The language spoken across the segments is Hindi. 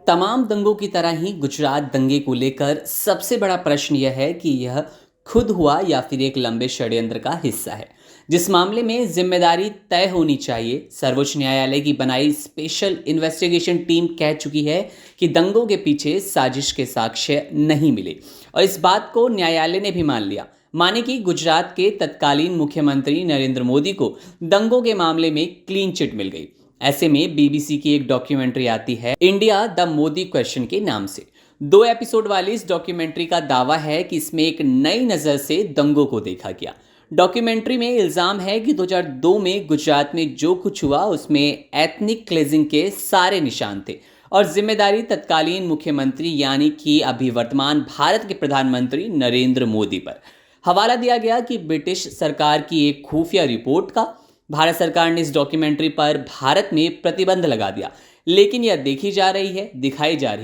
तमाम दंगों की तरह ही गुजरात दंगे को लेकर सबसे बड़ा प्रश्न यह है कि यह खुद हुआ या फिर एक लंबे षड्यंत्र का हिस्सा है। जिस मामले में जिम्मेदारी तय होनी चाहिए, सर्वोच्च न्यायालय की बनाई स्पेशल इन्वेस्टिगेशन टीम कह चुकी है कि दंगों के पीछे साजिश के साक्ष्य नहीं मिले और इस बात को न्यायालय ने भी मान लिया। माने कि गुजरात के तत्कालीन मुख्यमंत्री नरेंद्र मोदी को दंगों के मामले में क्लीन चिट मिल गई। ऐसे में बीबीसी की एक डॉक्यूमेंट्री आती है इंडिया द मोदी क्वेश्चन के नाम से। 2 एपिसोड वाली इस डॉक्यूमेंट्री का दावा है कि इसमें एक नई नज़र से दंगों को देखा गया। डॉक्यूमेंट्री में इल्ज़ाम है कि 2002 में गुजरात में जो कुछ हुआ उसमें एथनिक क्लेंजिंग के सारे निशान थे और जिम्मेदारी तत्कालीन मुख्यमंत्री यानी कि अभी वर्तमान भारत के प्रधानमंत्री नरेंद्र मोदी पर। हवाला दिया गया कि ब्रिटिश सरकार की एक खुफिया रिपोर्ट का। भारत सरकार ने इस डॉक्यूमेंट्री पर भारत में प्रतिबंध लगा दिया, लेकिन यह दिखाई जा रही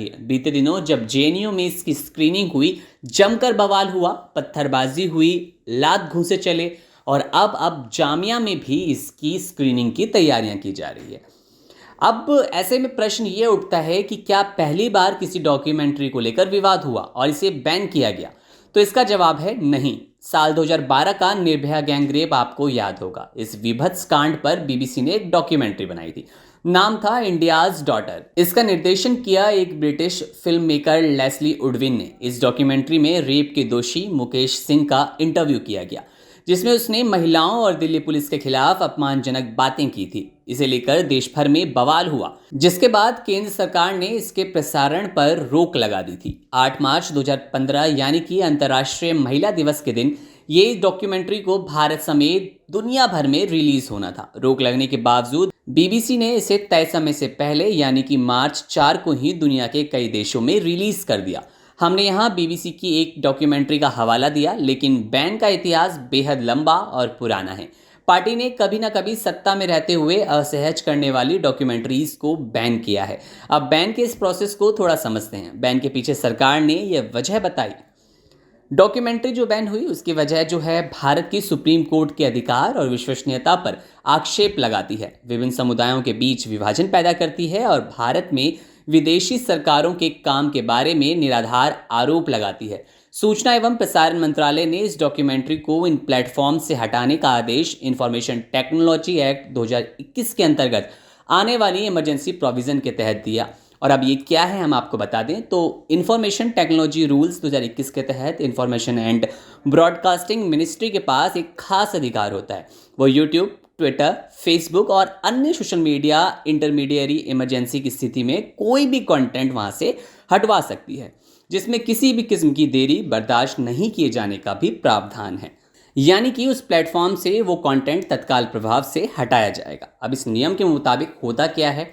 है। बीते दिनों जब जेएनयू में इसकी स्क्रीनिंग हुई, जमकर बवाल हुआ, पत्थरबाजी हुई, लात घूंसे चले और अब जामिया में भी इसकी स्क्रीनिंग की तैयारियां की जा रही है। अब ऐसे में प्रश्न ये उठता है कि क्या पहली बार किसी डॉक्यूमेंट्री को लेकर विवाद हुआ और इसे बैन किया गया? तो इसका जवाब है नहीं। साल 2012 का निर्भया गैंगरेप आपको याद होगा। इस विभत्स कांड पर बीबीसी ने एक डॉक्यूमेंट्री बनाई थी। नाम था इंडियाज डॉटर। इसका निर्देशन किया एक ब्रिटिश फिल्म मेकर लेस्ली उडविन ने। इस डॉक्यूमेंट्री में रेप के दोषी मुकेश सिंह का इंटरव्यू किया गया, जिसमें उसने महिलाओं और दिल्ली पुलिस के खिलाफ अपमानजनक बातें की थी। इसे लेकर देश भर में बवाल हुआ, जिसके बाद केंद्र सरकार ने इसके प्रसारण पर रोक लगा दी थी। 8 मार्च 2015 यानी कि अंतर्राष्ट्रीय महिला दिवस के दिन ये डॉक्यूमेंट्री को भारत समेत दुनिया भर में रिलीज होना था। रोक लगने के बावजूद बीबीसी ने इसे तय समय से पहले यानी कि मार्च 4 को ही दुनिया के कई देशों में रिलीज कर दिया। हमने यहाँ बीबीसी की एक डॉक्यूमेंट्री का हवाला दिया, लेकिन बैन का इतिहास बेहद लंबा और पुराना है। पार्टी ने कभी ना कभी सत्ता में रहते हुए असहज करने वाली डॉक्यूमेंट्रीज को बैन किया है। अब बैन के इस प्रोसेस को थोड़ा समझते हैं। बैन के पीछे सरकार ने यह वजह बताई। डॉक्यूमेंट्री जो बैन हुई उसकी वजह जो है भारत की सुप्रीम कोर्ट के अधिकार और विश्वसनीयता पर आक्षेप लगाती है, विभिन्न समुदायों के बीच विभाजन पैदा करती है और भारत में विदेशी सरकारों के काम के बारे में निराधार आरोप लगाती है। सूचना एवं प्रसारण मंत्रालय ने इस डॉक्यूमेंट्री को इन प्लेटफॉर्म से हटाने का आदेश इंफॉर्मेशन टेक्नोलॉजी एक्ट 2021 के अंतर्गत आने वाली इमरजेंसी प्रोविजन के तहत दिया। और अब ये क्या है हम आपको बता दें तो इंफॉर्मेशन टेक्नोलॉजी रूल्स 2021 के तहत इंफॉर्मेशन एंड ब्रॉडकास्टिंग मिनिस्ट्री के पास एक खास अधिकार होता है। वो यूट्यूब, ट्विटर, फेसबुक और अन्य सोशल मीडिया इंटरमीडियरी इमरजेंसी की स्थिति में कोई भी कंटेंट वहां से हटवा सकती है, जिसमें किसी भी किस्म की देरी बर्दाश्त नहीं किए जाने का भी प्रावधान है। यानी कि उस प्लेटफॉर्म से वो कंटेंट तत्काल प्रभाव से हटाया जाएगा। अब इस नियम के मुताबिक होता क्या है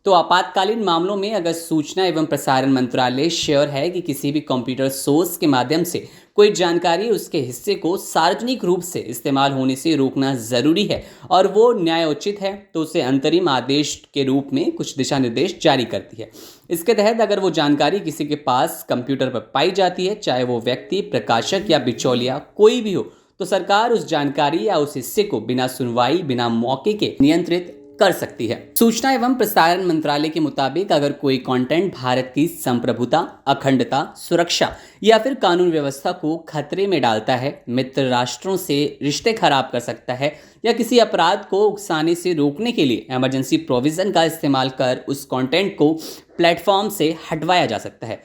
तो आपातकालीन मामलों में अगर सूचना एवं प्रसारण मंत्रालय श्योर है कि किसी भी कंप्यूटर सोर्स के माध्यम से कोई जानकारी उसके हिस्से को सार्वजनिक रूप से इस्तेमाल होने से रोकना जरूरी है और वो न्यायोचित है, तो उसे अंतरिम आदेश के रूप में कुछ दिशा निर्देश जारी करती है। इसके तहत अगर वो जानकारी किसी के पास कंप्यूटर पर पाई जाती है, चाहे वो व्यक्ति, प्रकाशक या बिचौलिया कोई भी हो, तो सरकार उस जानकारी या उस हिस्से को बिना सुनवाई, बिना मौके के नियंत्रित कर सकती है। सूचना एवं प्रसारण मंत्रालय के मुताबिक अगर कोई कंटेंट भारत की संप्रभुता, अखंडता, सुरक्षा या फिर कानून व्यवस्था को खतरे में डालता है, मित्र राष्ट्रों से रिश्ते खराब कर सकता है या किसी अपराध को उकसाने से रोकने के लिए इमरजेंसी प्रोविजन का इस्तेमाल कर उस कंटेंट को प्लेटफॉर्म से हटवाया जा सकता है।